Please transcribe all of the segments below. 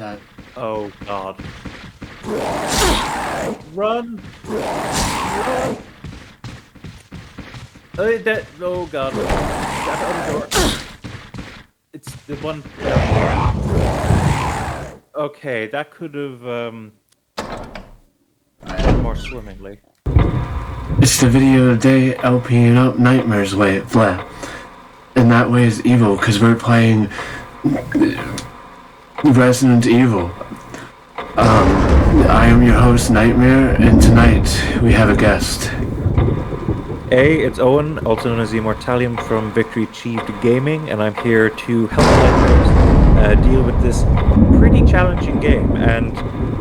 that. Oh god. Run! Run! Oh god. That other door. It's the one. Okay, that could have gone more swimmingly. It's the video of the day LPing up nightmares way it fled. And that way is evil because we're playing Resident Evil. I am your host, Nightmare, and tonight we have a guest. Hey, it's Owen, also known as Imortallium from Victory Achieved Gaming, and I'm here to help Nightmares deal with this pretty challenging game. And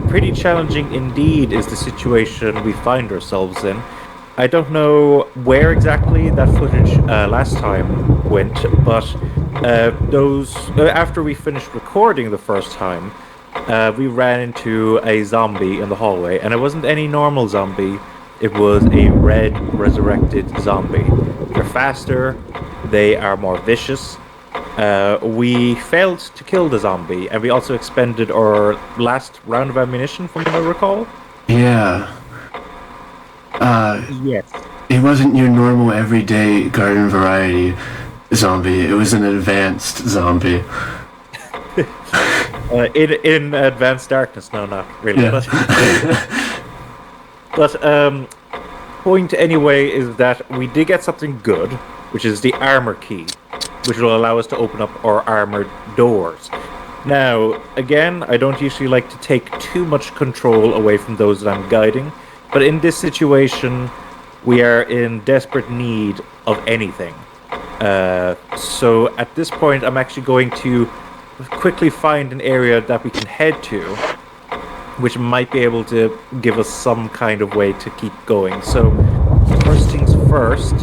pretty challenging indeed is the situation we find ourselves in. I don't know where exactly that footage last time went, but after we finished recording the first time, we ran into a zombie in the hallway, and it wasn't any normal zombie. It was a red resurrected zombie. They're faster, they are more vicious. We failed to kill the zombie, and we also expended our last round of ammunition, from what I recall. Yeah. Yes. It wasn't your normal everyday garden variety zombie. It was an advanced zombie. In Advanced Darkness, no, not really. Yeah. But point anyway is that we did get something good, which is the armor key, which will allow us to open up our armored doors. Now, again, I don't usually like to take too much control away from those that I'm guiding, but in this situation, we are in desperate need of anything. So at this point, I'm actually going to quickly find an area that we can head to, which might be able to give us some kind of way to keep going. So, first things first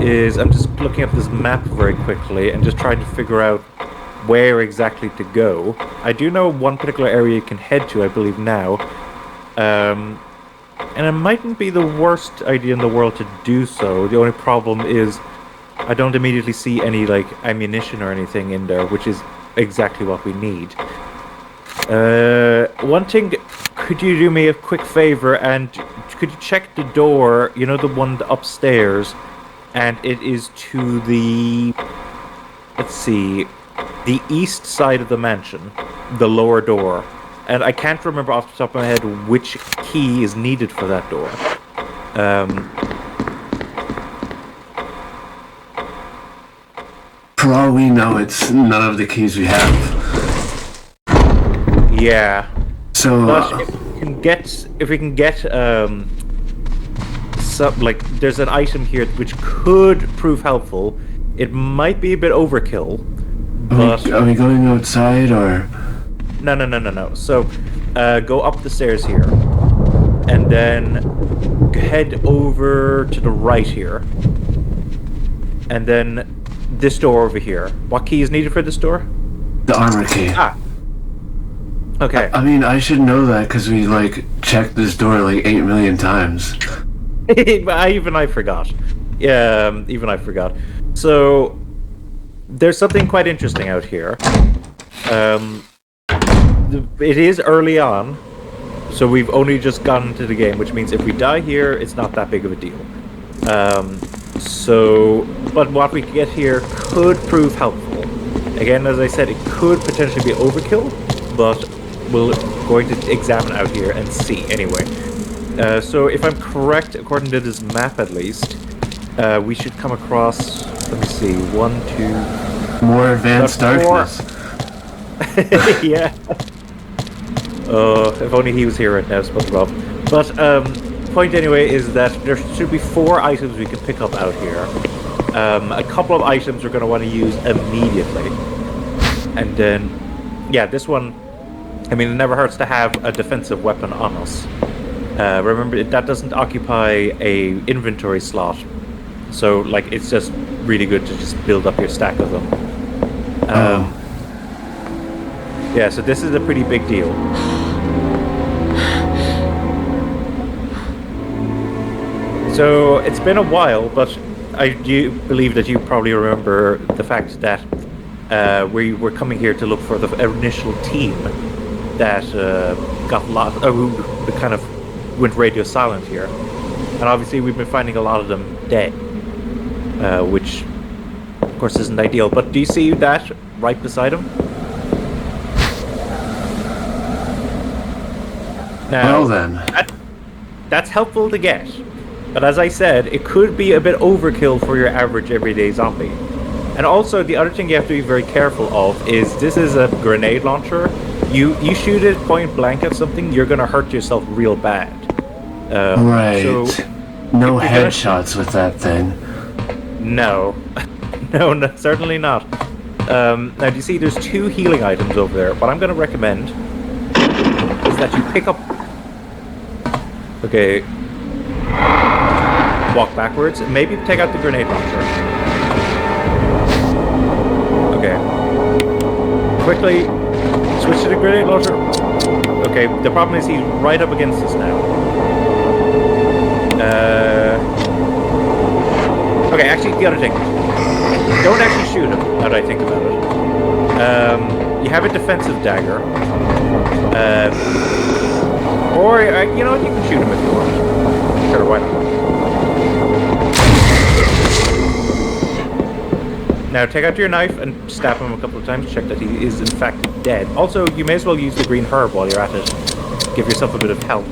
is I'm just looking at this map very quickly and just trying to figure out where exactly to go. I do know one particular area you can head to, I believe now. And it mightn't be the worst idea in the world to do so. The only problem is I don't immediately see any like ammunition or anything in there, which is exactly what we need. One thing, could you do me a quick favor and could you check the door, you know, the one upstairs, and it is to the, let's see, the east side of the mansion, the lower door. And I can't remember off the top of my head which key is needed for that door. For all we know, it's none of the keys we have. Yeah. So, But if we can get there's an item here which could prove helpful. It might be a bit overkill, but are we going outside or? No. So, go up the stairs here, and then head over to the right here, and then this door over here. What key is needed for this door? The armor key. Ah. Okay. I mean, I should know that because we, checked this door 8 million times. I forgot. Yeah, even I forgot. So, there's something quite interesting out here. It is early on, so we've only just gotten into the game, which means if we die here, it's not that big of a deal. But what we get here could prove helpful. Again, as I said, it could potentially be overkill, but we're going to examine out here and see anyway. So if I'm correct, according to this map at least, we should come across, let me see, 1, 2... More advanced darkness. Yeah. If only he was here right now, SpongeBob. But, point anyway is that there should be 4 items we can pick up out here. A couple of items we're going to want to use immediately. And then, yeah, this one, I mean, it never hurts to have a defensive weapon on us. Remember, that doesn't occupy a inventory slot. So, it's just really good to just build up your stack of them. Yeah, so this is a pretty big deal. So, it's been a while, but I do believe that you probably remember the fact that We were coming here to look for the initial team that got lost, who kind of went radio silent here. And obviously we've been finding a lot of them dead, which of course isn't ideal. But do you see that right beside him? Now, Well then. that's helpful to get. But as I said, it could be a bit overkill for your average everyday zombie. And also, the other thing you have to be very careful of is this is a grenade launcher. You shoot it point blank at something, you're going to hurt yourself real bad. Right. So no headshots with that thing. No. No, certainly not. Now, do you see there's 2 healing items over there? What I'm going to recommend is that you pick up... Okay. Walk backwards. Maybe take out the grenade launcher. Okay. Quickly switch to the grenade launcher. Okay, the problem is he's right up against us now. Okay, actually, the other thing. Don't actually shoot him, now that I think about it. You have a defensive dagger. Or, you know, you can shoot him if you want. Sure, why not? Now, take out your knife and stab him a couple of times. Check that he is, in fact, dead. Also, you may as well use the green herb while you're at it. Give yourself a bit of health.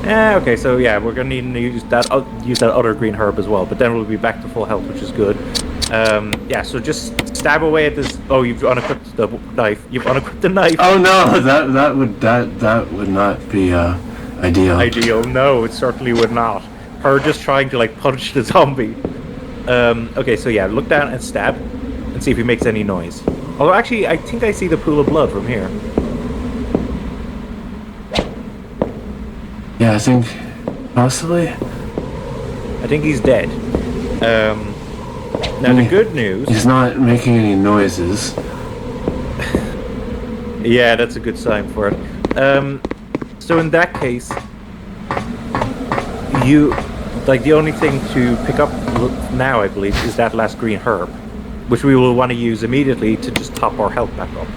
Okay, so yeah, we're gonna need to use that other green herb as well, but then we'll be back to full health, which is good. Yeah, so just stab away at this. Oh, you've unequipped the knife. You've unequipped the knife. Oh no, that would not be ideal. Ideal? No, it certainly would not. Her just trying to like punch the zombie. Okay, so yeah, look down and stab, and see if he makes any noise. Although actually, I think I see the pool of blood from here. Yeah, I think possibly. I think he's dead. Now the good news... He's not making any noises. Yeah, that's a good sign for it. So in that case, the only thing to pick up now, I believe, is that last green herb, which we will want to use immediately to just top our health back up.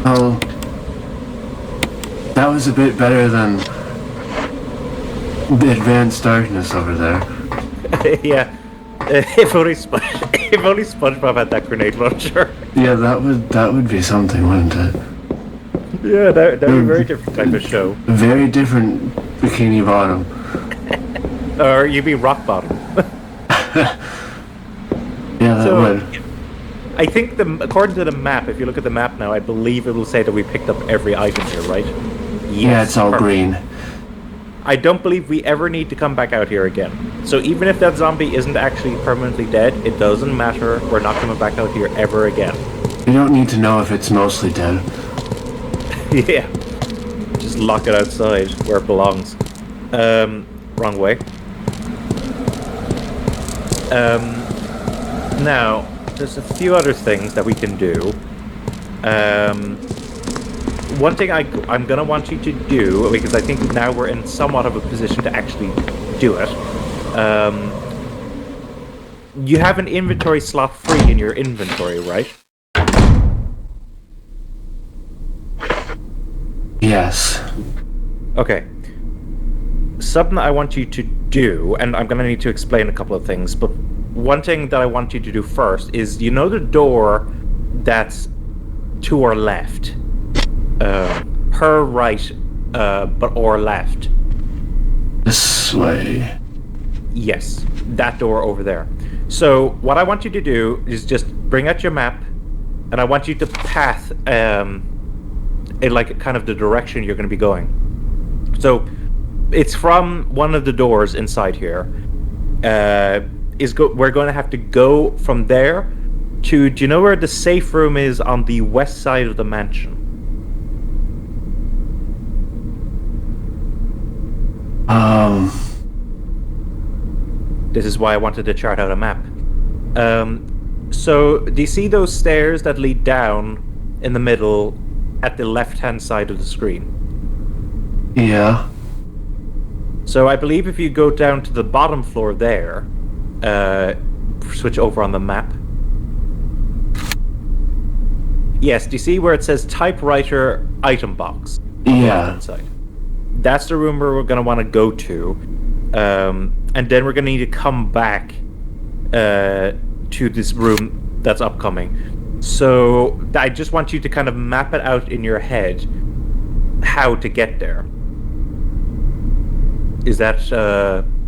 Oh, that was a bit better than the advanced darkness over there. Yeah, if only SpongeBob had that grenade launcher. Yeah, that would be something, wouldn't it? Yeah, that would be a very different type of show. Very different Bikini Bottom. Or you'd be Rock Bottom. Yeah, that would. I think according to the map, if you look at the map now, I believe it will say that we picked up every item here, right? Yes, yeah, it's all green. I don't believe we ever need to come back out here again. So even if that zombie isn't actually permanently dead, it doesn't matter. We're not coming back out here ever again. You don't need to know if it's mostly dead. Yeah. Just lock it outside where it belongs. Wrong way. Now, there's a few other things that we can do. One thing I'm going to want you to do, because I think now we're in somewhat of a position to actually do it. You have an inventory slot free in your inventory, right? Yes. Okay. Something I want you to do, and I'm going to need to explain a couple of things, but one thing that I want you to do first is, you know the door that's to our left? Her right, but or left. This way. Yes, that door over there. So what I want you to do is just bring out your map, and I want you to path in like kind of the direction you're going to be going. So it's from one of the doors inside here. We're going to have to go from there to. Do you know where the safe room is on the west side of the mansion? This is why I wanted to chart out a map. So, do you see those stairs that lead down in the middle at the left-hand side of the screen? Yeah. So, I believe if you go down to the bottom floor there, switch over on the map. Yes, do you see where it says typewriter item box? Yeah. Inside. That's the room we're going to want to go to. And then we're going to need to come back to this room that's upcoming. So I just want you to kind of map it out in your head how to get there. Is that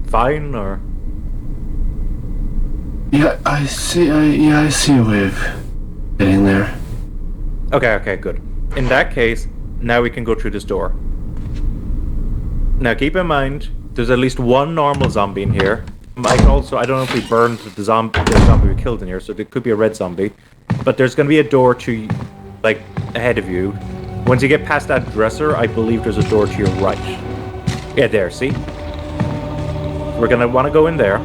fine, or? Yeah, I see. I see a way of getting there. Okay, good. In that case, now we can go through this door. Now keep in mind, there's at least one normal zombie in here. I don't know if we burned the zombie we killed in here, so there could be a red zombie. But there's going to be a door to, like, ahead of you. Once you get past that dresser, I believe there's a door to your right. Yeah, there, see? We're going to want to go in there.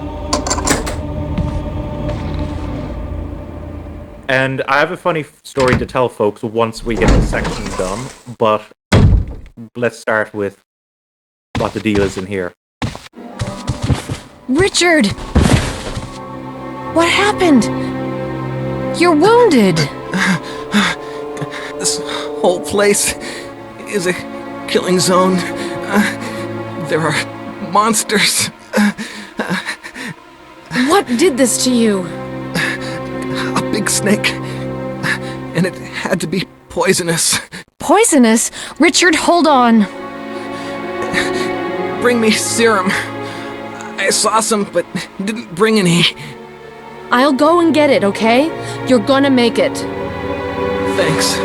And I have a funny story to tell folks once we get this section done, but let's start with what the deal is in here. Richard! What happened? You're wounded! This whole place is a killing zone. There are monsters. What did this to you? A big snake. And it had to be poisonous. Poisonous? Richard, hold on. Bring me serum. I saw some, but didn't bring any. I'll go and get it, okay? You're gonna make it. Thanks.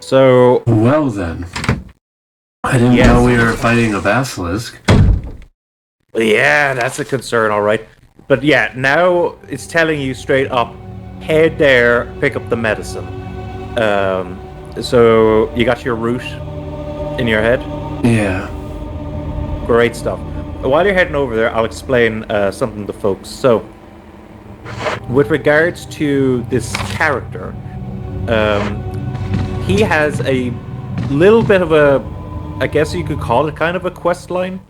So... Well then. I didn't know we were fighting a basilisk. Yeah, that's a concern, alright. But yeah, now it's telling you straight up, head there, pick up the medicine. So you got your route in your head? Yeah. Great stuff. While you're heading over there, I'll explain something to folks. So, with regards to this character, he has a little bit of a, I guess you could call it kind of a quest line.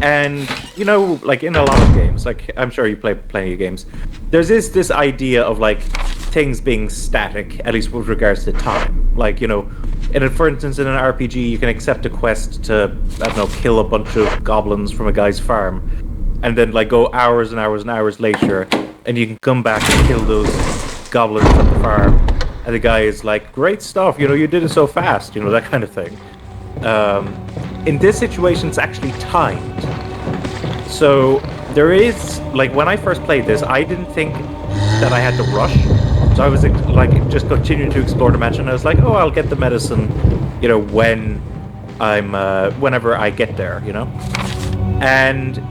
And, you know, like in a lot of games, like I'm sure you play plenty of games, there's this idea of like things being static, at least with regards to time. Like, you know, for instance, in an RPG, you can accept a quest to, I don't know, kill a bunch of goblins from a guy's farm, and then like go hours and hours and hours later, and you can come back and kill those goblins at the farm, and the guy is like, great stuff, you know, you did it so fast, you know, that kind of thing. In this situation, it's actually timed. So there is, like, when I first played this, I didn't think that I had to rush. So I was like, just continuing to explore the mansion. I was like, oh, I'll get the medicine, you know, when whenever I get there, you know. And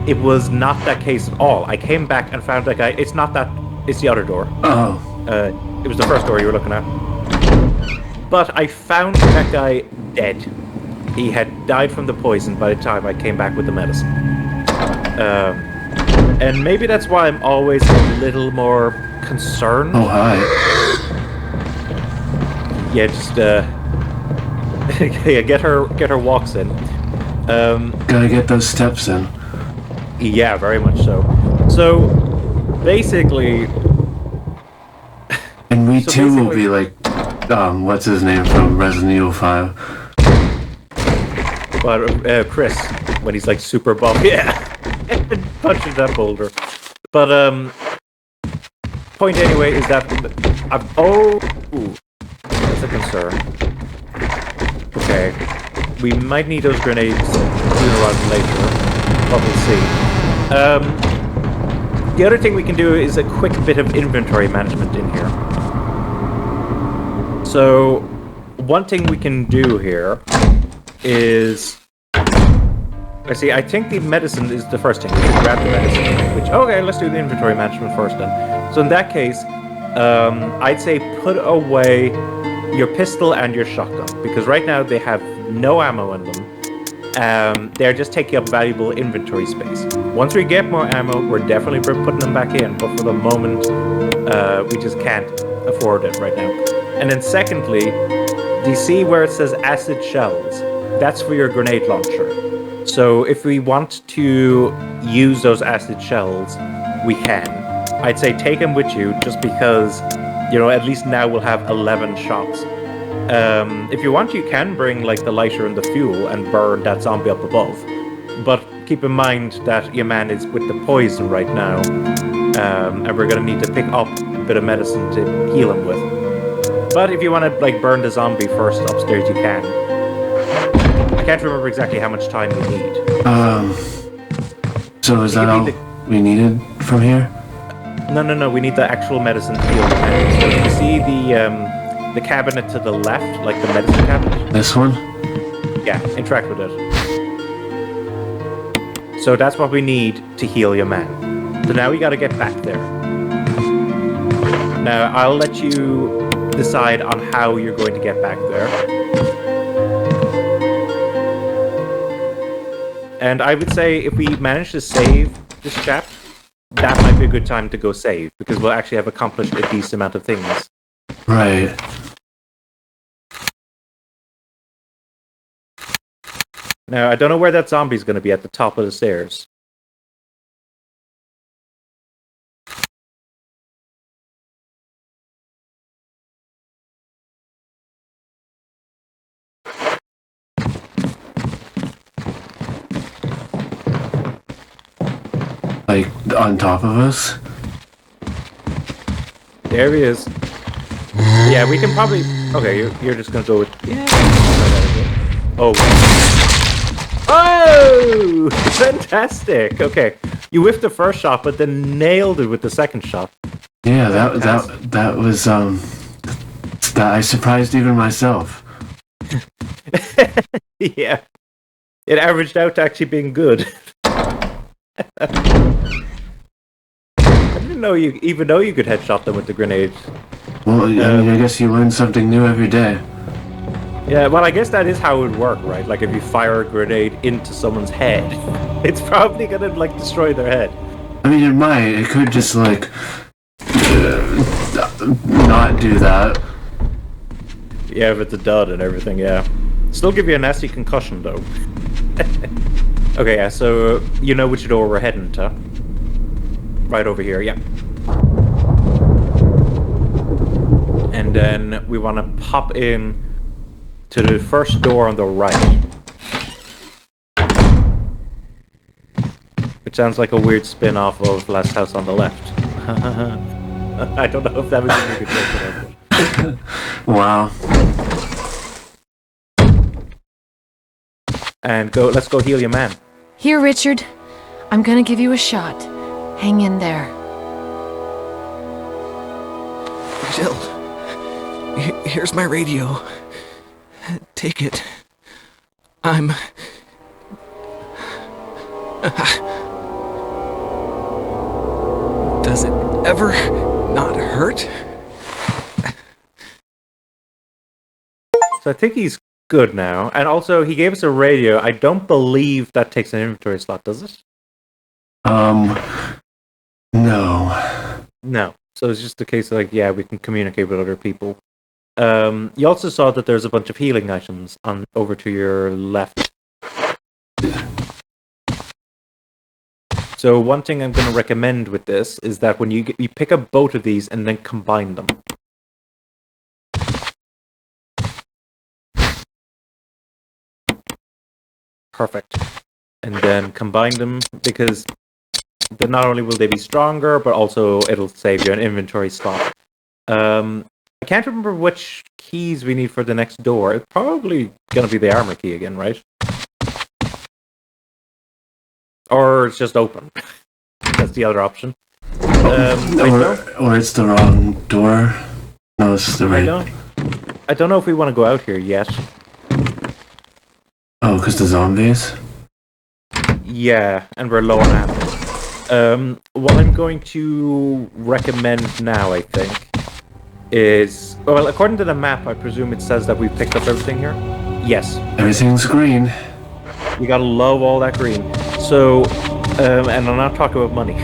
it was not that case at all. I came back and found that guy. It's not that. It's the other door. Oh. It was the first door you were looking at. But I found that guy dead. He had died from the poison by the time I came back with the medicine. And maybe that's why I'm always a little more concerned. Oh, hi. Yeah, just yeah, get her walks in. Gotta get those steps in. Yeah, very much so. So basically, and we too will be like, what's his name from Resident Evil 5? But Chris, when he's like super buff, yeah, punching that boulder. But point anyway is that that's a concern. Okay, we might need those grenades sooner rather than later, but we'll see. The other thing we can do is a quick bit of inventory management in here. So one thing we can do here is, I think the medicine is the first thing. We should grab the medicine. Okay, let's do the inventory management first then. So in that case, I'd say put away your pistol and your shotgun, because right now they have no ammo in them. They're just taking up valuable inventory space. Once we get more ammo, we're definitely putting them back in, but for the moment, we just can't afford it right now. And then secondly, do you see where it says acid shells? That's for your grenade launcher. So if we want to use those acid shells, we can. I'd say take them with you, just because, at least now we'll have 11 shots. If you want, you can bring like the lighter and the fuel and burn that zombie up above. But keep in mind that your man is with the poison right now, and we're gonna need to pick up a bit of medicine to heal him with. But if you want to like burn the zombie first upstairs, you can. I can't remember exactly how much time we need. So is that all we needed from here? No. We need the actual medicine to heal the man. So you see the cabinet to the left, like the medicine cabinet? This one? Yeah, interact with it. So that's what we need to heal your man. So now we gotta get back there. Now, I'll let you decide on how you're going to get back there. And I would say if we manage to save this chap, that might be a good time to go save, because we'll actually have accomplished a decent amount of things. Right. Now, I don't know where that zombie's going to be at the top of the stairs. Like, on top of us? There he is. Yeah, we can probably... Okay, you're just going to go with... Yeah. Oh. Oh! Fantastic! Okay. You whiffed the first shot, but then nailed it with the second shot. Yeah, that was, that I surprised even myself. Yeah. It averaged out to actually being good. I didn't know you could headshot them with the grenade. Well, I guess you learn something new every day. Yeah, well, I guess that is how it would work, right? Like, if you fire a grenade into someone's head, it's probably gonna, like, destroy their head. I mean, it might. It could just, like, not do that. Yeah, if it's a dud and everything, yeah. Still give you a nasty concussion, though. Okay, yeah, so you know which door we're heading to. Right over here, yeah. And then we want to pop in to the first door on the right. Which sounds like a weird spin-off of Last House on the Left. I don't know if that was a good joke. Wow. And let's go heal your man. Here, Richard. I'm gonna give you a shot. Hang in there. Jill, here's my radio. Take it. Does it ever not hurt? So I think he's good now. And also, he gave us a radio. I don't believe that takes an inventory slot, does it? No. No. So it's just a case of, like, yeah, we can communicate with other people. You also saw that there's a bunch of healing items over to your left. So one thing I'm going to recommend with this is that when you pick up both of these and then combine them. Perfect. And then combine them, because then not only will they be stronger, but also it'll save you an inventory slot. I can't remember which keys we need for the next door. It's probably going to be the armor key again, right? Or it's just open. That's the other option. Or it's the wrong door. No, it's the right. I don't know if we want to go out here yet. Oh, because the zombies? Yeah, and we're low on ammo. What I'm going to recommend now, I think, is... Well, according to the map, I presume it says that we've picked up everything here? Yes. Everything's green. You gotta love all that green. So, and I'm not talking about money.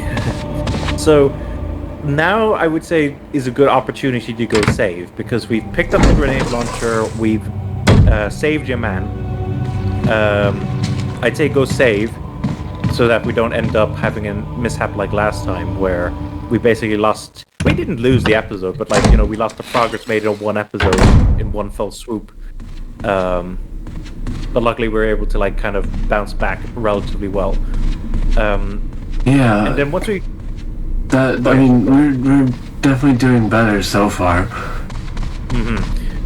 So, now I would say is a good opportunity to go save, because we've picked up the grenade launcher, we've saved your man. I'd say go save, so that we don't end up having a mishap like last time, where we basically lost. We didn't lose the episode, but like we lost the progress made in one episode in one fell swoop. But luckily, we were able to like kind of bounce back relatively well. Yeah. And then once we. I mean, we're definitely doing better so far.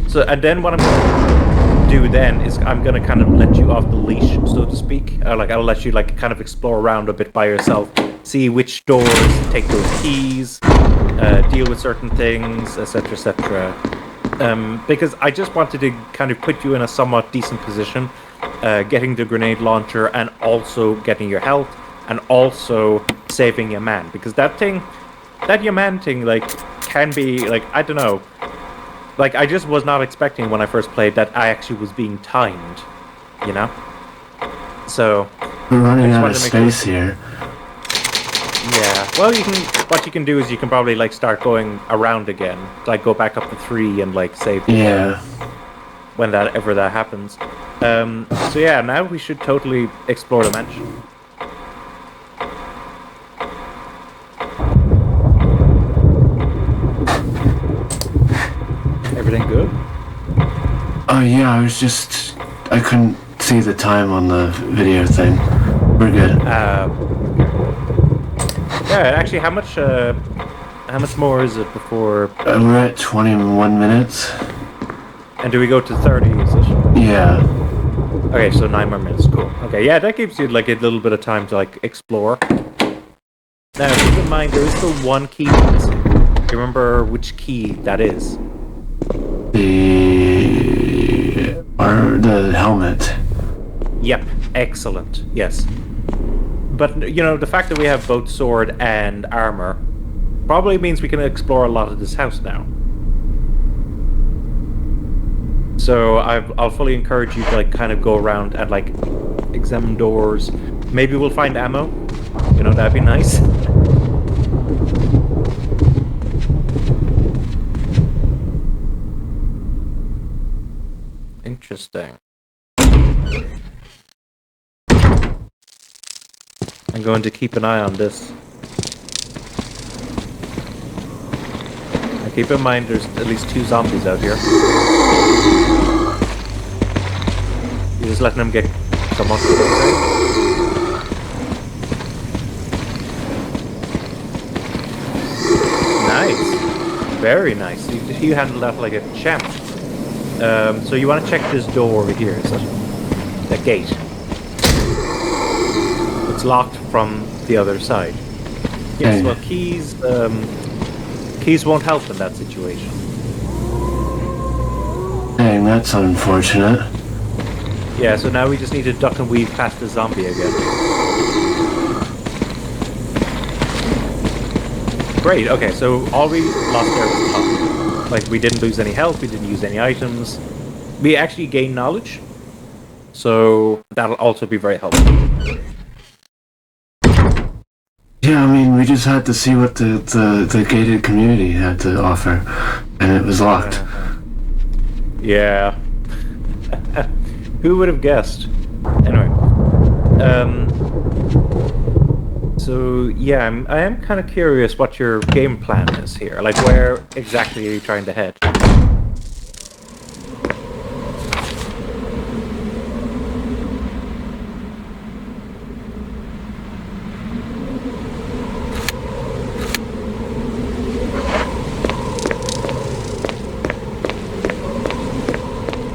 So, and then what I'm going to do then is I'm going to kind of let you off the leash, so to speak. I'll let you like kind of explore around a bit by yourself, see which doors take those keys, deal with certain things, etc., etc. Because I just wanted to kind of put you in a somewhat decent position, getting the grenade launcher and also getting your health and also saving your man. Because that your man thing, like, can be, like, I don't know. Like, I just was not expecting when I first played that I actually was being timed, you know? So... We're running out of space here. Yeah. Well, what you can do is you can probably, like, start going around again. Like, go back up to 3 and, like, save. Yeah. When that happens. So yeah, now we should totally explore the mansion. Everything good? Oh yeah, I couldn't see the time on the video thing. We're good. Yeah, actually, how much more is it before? We're at 21 minutes. And do we go to 30, is it? Yeah. Okay, so 9 more minutes, cool. Okay, yeah, that gives you like a little bit of time to like explore. Now, keep in mind, there is the one key missing. Do you remember which key that is? The helmet. Yep, excellent, yes. But, the fact that we have both sword and armor probably means we can explore a lot of this house now. So I'll fully encourage you to like kind of go around and like examine doors. Maybe we'll find ammo. That'd be nice. Interesting. I'm going to keep an eye on this. Now keep in mind there's at least 2 zombies out here. You're just letting them get someone. Nice. Very nice. You handled that like a champ. So you want to check this door over here, is it? The gate. It's locked from the other side. Yes, well, keys won't help in that situation. Dang, that's unfortunate. Yeah, so now we just need to duck and weave past the zombie again. Great, okay, so all we lost there was top. Like, we didn't lose any health, we didn't use any items. We actually gained knowledge. So that'll also be very helpful. Yeah, I mean, we just had to see what the gated community had to offer, and it was locked. Yeah. Who would have guessed? Anyway. So, yeah, I am kind of curious what your game plan is here. Like, where exactly are you trying to head?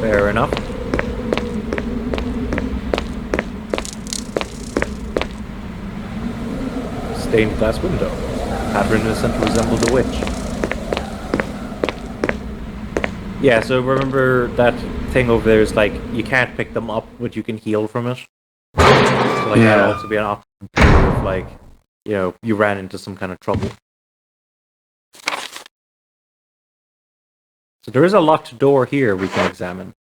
Fair enough. Stained glass window. Pattern innocent resembles a witch. Yeah, so remember that thing over there is like, you can't pick them up, but you can heal from it. So like, that'll also be an option if like, you ran into some kind of trouble. So there is a locked door here we can examine.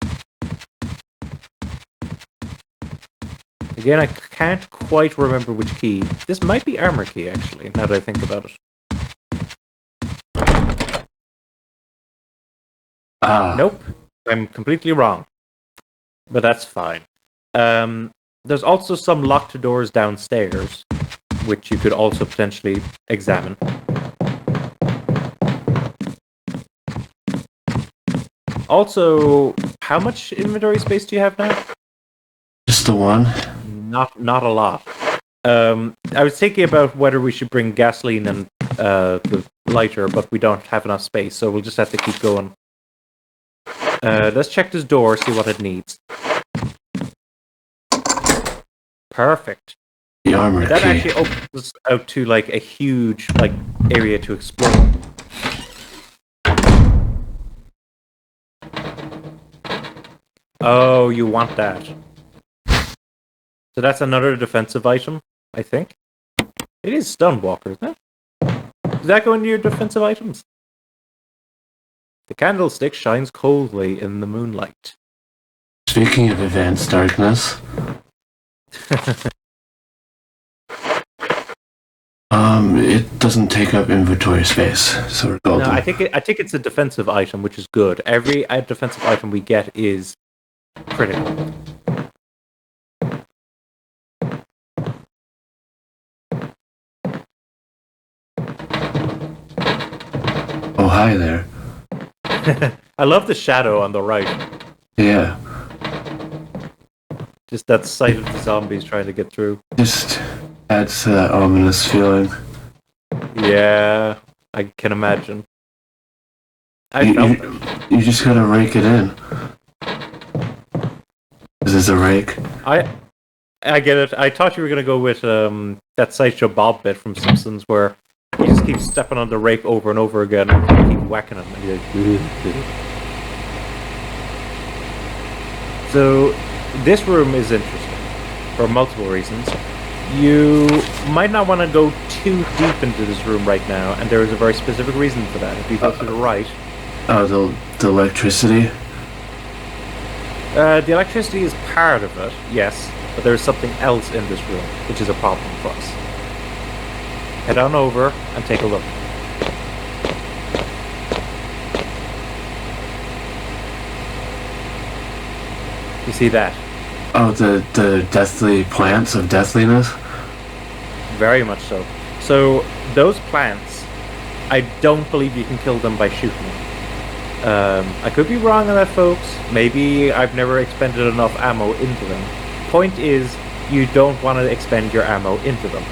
Again, I can't quite remember which key. This might be armor key, actually, now that I think about it. Nope. I'm completely wrong. But that's fine. There's also some locked doors downstairs, which you could also potentially examine. Also, how much inventory space do you have now? Just the one. Not a lot. I was thinking about whether we should bring gasoline and the lighter, but we don't have enough space, so we'll just have to keep going. Let's check this door, see what it needs. Perfect. The armor That key. actually opens out to like a huge like area to explore. Oh, you want that. So that's another defensive item, I think. It is Stunwalker, isn't it? Does that go into your defensive items? The candlestick shines coldly in the moonlight. Speaking of advanced darkness, it doesn't take up inventory space, so we're golden. No, I think it's a defensive item, which is good. Every defensive item we get is critical. Oh, hi there. I love the shadow on the right. Yeah, Just that sight of the zombies trying to get through. just adds to that ominous feeling. Yeah, I can imagine. I You, felt you, it. you just gotta rake it in. This is a rake. I get it. I thought you were gonna go with that Sideshow Bob bit from Simpsons where you just keep stepping on the rake over and over again and keep whacking him. And you're like, so this room is interesting for multiple reasons. You might not want to go too deep into this room right now, and there is a very specific reason for that. If you go to the right, Oh, the electricity. the electricity is part of it, yes, but there is something else in this room, which is a problem for us. Head on over and take a look. You see that? Oh, the deathly plants of deathliness. Very much so. So, those plants, I don't believe you can kill them by shooting them. I could be wrong on that, folks. Maybe I've never expended enough ammo into them. Point is, you don't want to expend your ammo into them.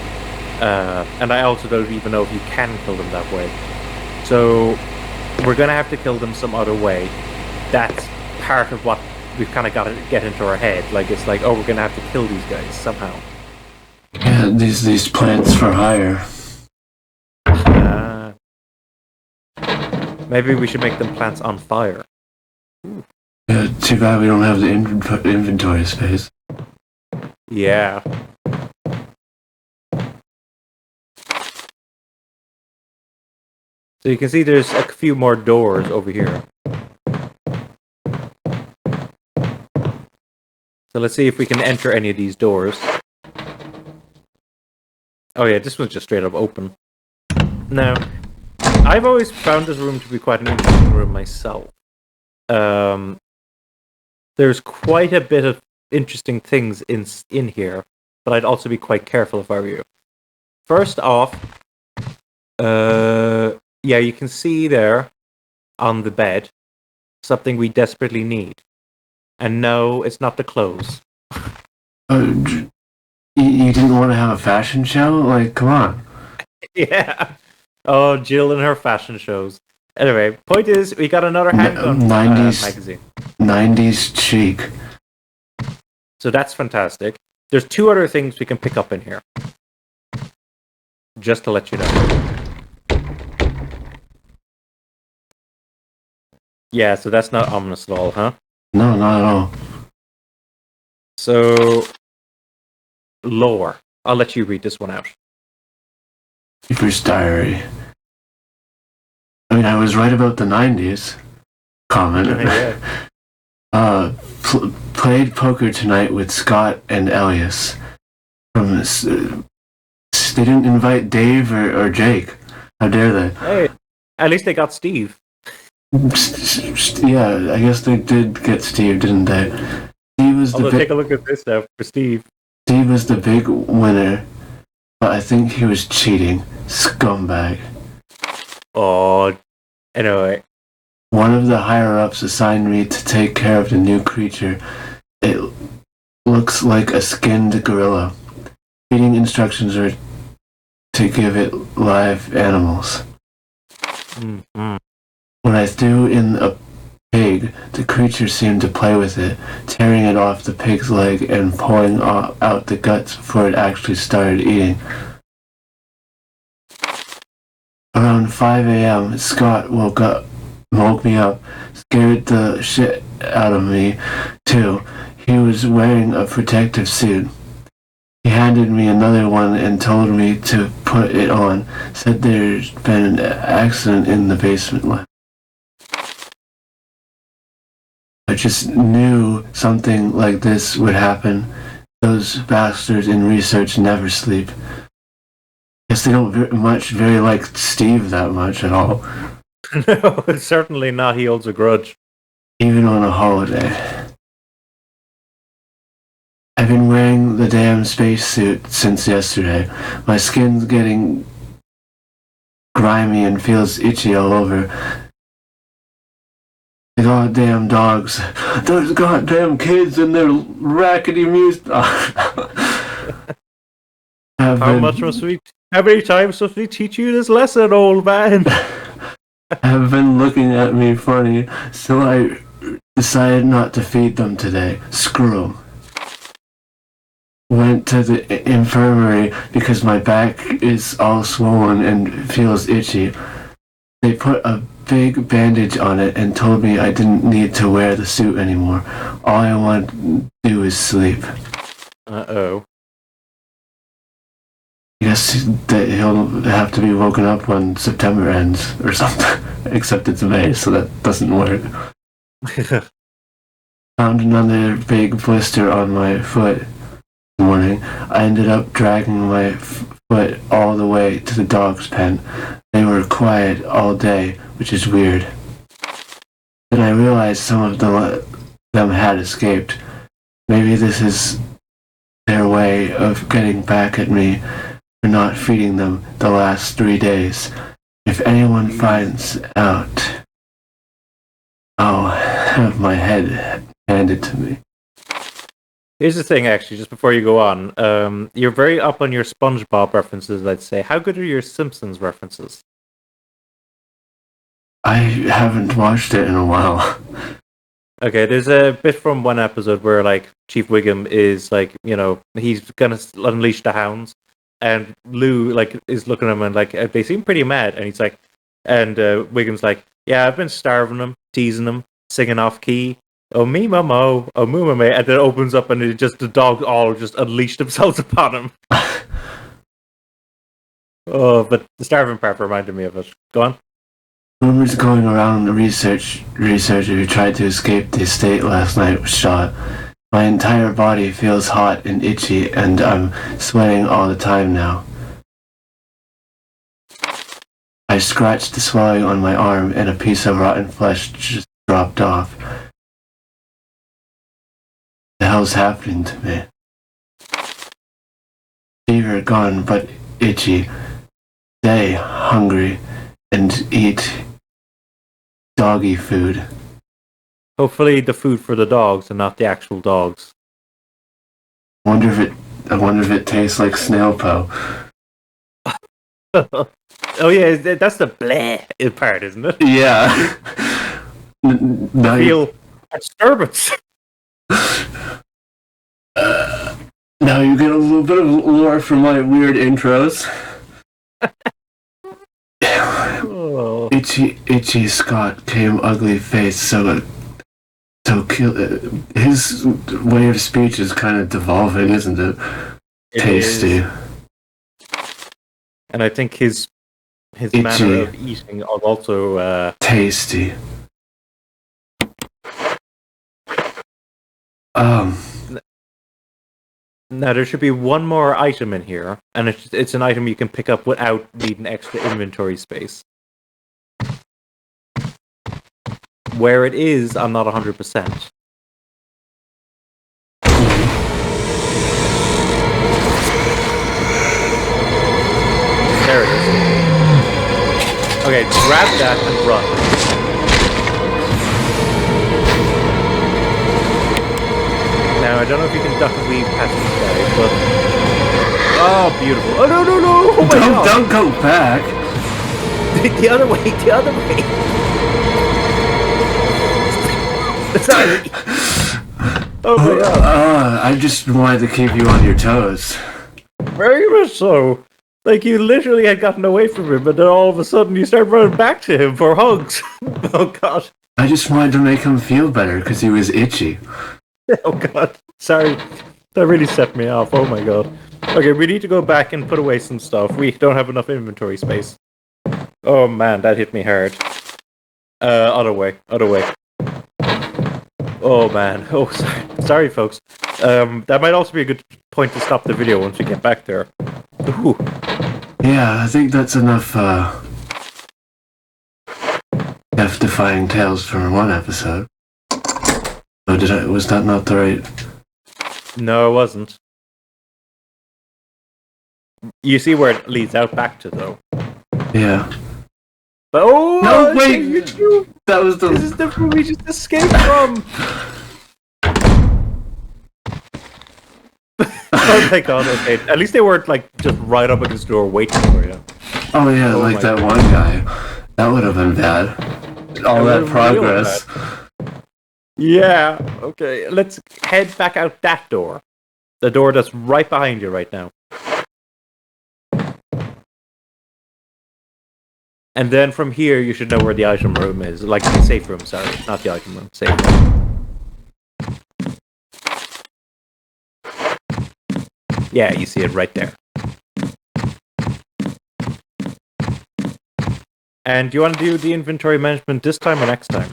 And I also don't even know if you can kill them that way. So, we're going to have to kill them some other way. That's part of what we've kind of got to get into our head. Like, it's like, oh, we're going to have to kill these guys somehow. Yeah, these plants for hire. Maybe we should make them plants on fire. Yeah, too bad we don't have the inventory space. Yeah. So you can see there's a few more doors over here. So let's see if we can enter any of these doors. Oh yeah, this one's just straight up open. Now, I've always found this room to be quite an interesting room myself. There's quite a bit of interesting things in here, but I'd also be quite careful if I were you. First off, yeah, you can see there on the bed something we desperately need. And no, it's not the clothes. You didn't want to have a fashion show? Like, come on. Yeah. Oh, Jill and her fashion shows. Anyway, point is, we got another handgun 90s magazine. 90s chic. So that's fantastic. There's two other things we can pick up in here. Just to let you know. Yeah, so that's not ominous at all, huh? No, not at all. So, lore. I'll let you read this one out. Keeper's Diary. I mean, I was right about the 90s. Comment. Yeah. Played poker tonight with Scott and Elias. From this, they didn't invite Dave or Jake. How dare they? Hey, at least they got Steve. Yeah, I guess they did get Steve, didn't they? He was the Although, take a look at this now for Steve. Steve was the big winner, but I think he was cheating. Scumbag. Oh, anyway. One of the higher-ups assigned me to take care of the new creature. It looks like a skinned gorilla. Feeding instructions are to give it live animals. Mm-hmm. When I threw in a pig, the creature seemed to play with it, tearing it off the pig's leg and pulling out the guts before it actually started eating. Around 5 a.m., Scott woke me up, scared the shit out of me, too. He was wearing a protective suit. He handed me another one and told me to put it on. Said there's been an accident in the basement lab. I just knew something like this would happen. Those bastards in research never sleep. Guess they don't very like Steve that much at all. No, certainly not. He holds a grudge. Even on a holiday. I've been wearing the damn spacesuit since yesterday. My skin's getting grimy and feels itchy all over. The goddamn dogs. Those goddamn kids and their rackety music. How many times must we teach you this lesson, old man? Have been looking at me funny, so I decided not to feed them today. Screw 'em. Went to the infirmary because my back is all swollen and feels itchy. They put a big bandage on it and told me I didn't need to wear the suit anymore. All I want to do is sleep. Uh-oh. I guess that he'll have to be woken up when September ends or something. Except it's May, so that doesn't work. Found another big blister on my foot. Morning, I ended up dragging my foot all the way to the dog's pen. They were quiet all day, which is weird. Then I realized some of them had escaped. Maybe this is their way of getting back at me for not feeding them the last 3 days. If anyone finds out, I'll have my head handed to me. Here's the thing, actually, just before you go on. You're very up on your SpongeBob references, I'd say. How good are your Simpsons references? I haven't watched it in a while. Okay, there's a bit from one episode where, like, Chief Wiggum is, like, you know, he's gonna unleash the hounds, and Lou, like, is looking at him and, like, they seem pretty mad, and he's like, and Wiggum's like, yeah, I've been starving them, teasing them, singing off key. Oh me mamo, oh moo mame, and then it opens up and it just the dogs all just unleash themselves upon him. Oh, but the starving part reminded me of it. Go on. Rumors going around the researcher who tried to escape the estate last night was shot. My entire body feels hot and itchy, and I'm sweating all the time now. I scratched the swelling on my arm, and a piece of rotten flesh just dropped off. The hell's happening to me? Fever gone, but itchy. Stay hungry and eat doggy food. Hopefully the food for the dogs and not the actual dogs. I wonder if it tastes like snail po. Oh yeah, that's the bleh part, isn't it? Yeah. Now Feel a disturbance. Now you get a little bit of lore from my weird intros. Oh. Itchy Scott came ugly face, so his way of speech is kind of devolving, isn't it? Tasty. Is. And I think his manner of eating is also tasty. Now there should be one more item in here, and it's an item you can pick up without needing extra inventory space. Where it is, I'm not 100%. Okay, grab that and run. Now, I don't know if you can duck and weave past these guys, but... Oh, beautiful. Oh, no, no, no! Oh, my God! Don't go back! The other way, the other way! Sorry! Oh, my God. I just wanted to keep you on your toes. Very much so. Like, you literally had gotten away from him, but then all of a sudden you start running back to him for hugs. Oh, God. I just wanted to make him feel better because he was itchy. Oh, God. Sorry. That really set me off. Oh, my God. Okay, we need to go back and put away some stuff. We don't have enough inventory space. Oh, man, that hit me hard. Other way. Other way. Oh, man. Oh, sorry, folks. That might also be a good point to stop the video once we get back there. Ooh. Yeah, I think that's enough, death-defying tales for one episode. Oh, was that not the right... No, it wasn't. You see where it leads out back to, though. Yeah. But, oh! No, okay, wait! you too! That was the... This is the room we just escaped from! Oh my God, okay. At least they weren't, like, just right up against the door waiting for you. Oh yeah, like that one guy. That would have been bad. All that progress. Yeah, okay. Let's head back out that door. The door that's right behind you right now. And then from here, you should know where the item room is. Like, the safe room, sorry. Not the item room, safe room. Yeah, you see it right there. And do you want to do the inventory management this time or next time?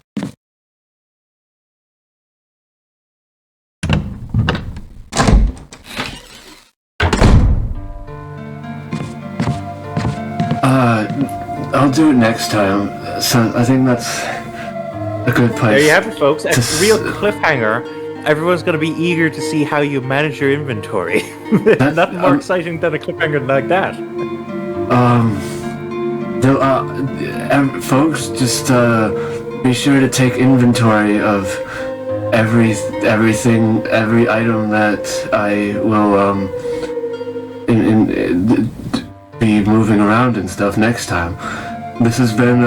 I'll do it next time. So I think that's a good place. There you have it, folks. A real cliffhanger. Everyone's going to be eager to see how you manage your inventory. Nothing more exciting than a cliffhanger like that. Folks, just be sure to take inventory of everything, every item that I will be moving around and stuff next time. This has been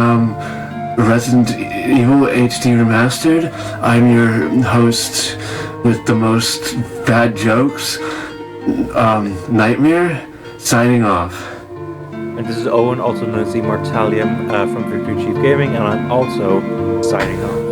Resident Evil HD Remastered. I'm your host with the most bad jokes, Nightmare, signing off. And this is Owen, also known as Imortallium from Victory Chief Gaming, and I'm also signing off.